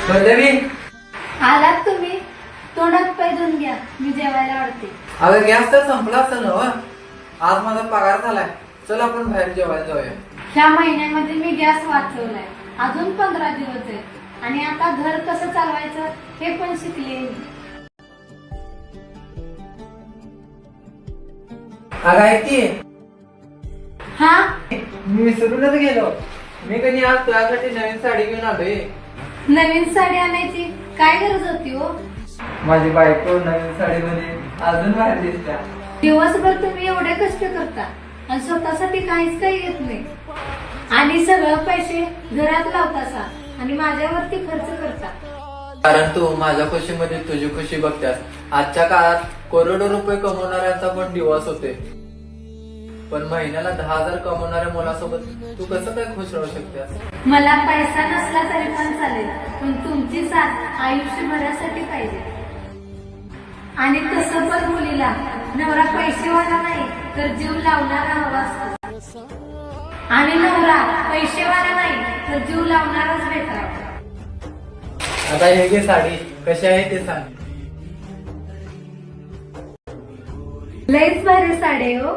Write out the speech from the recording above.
पल्लवी, आलात तुम्ही. तोंडात पाय धुवून घ्या, मी जेवायला वाढते. अगं गॅस तर संपला असेल ना हो? आज माझा पगार झालाय. चल आपण बाहेर जेवायला जाऊया. ह्या महिन्यामध्ये मी गॅस वाचवलाय. अजून 15 दिवस आहेत आणि आता घर कसं चालवायचं हे पण शिकले मी. अगं ऐक की, हा, मी विसरूनच गेलो. मी कधी आज तुझ्यासाठी नवीन साडी घेऊन आलोय. नवीन साडी आणायची काय गरज होती हो? माझी बायको नवीन साडीमध्ये अजून बाहेर दिसत्या. दिवसभर तुम्ही एवढे कष्ट करता आणि स्वतःसाठी काहीच काही येत नाही आणि सगळं पैसे घरात लावतासा आणि माझ्यावरती खर्च करता. कारण तू माझ्या खुशीमध्ये तुझी खुशी बघतेस. आजच्या काळात करोडो रुपये कमवणाऱ्यांचा पण दिवस होते, पण महिन्याला 10,000 कमवणाऱ्या मुलासोबत तू कसं काय खुश राहू शकतेस? मला पैसा नसला तरी पण चालेल, पण तुमची साथ आयुष्यभरासाठी पाहिजे. आणि तसं पण मुलीला नवरा पैसेवाला नाही तर जीव लावणारा हवा असतो आणि नवरा पैसेवाला नाही तर जीव लावणाराच भेटावा. आता हे घे साडी, कशी आहे ते सांग. लईच भारी साडी हो.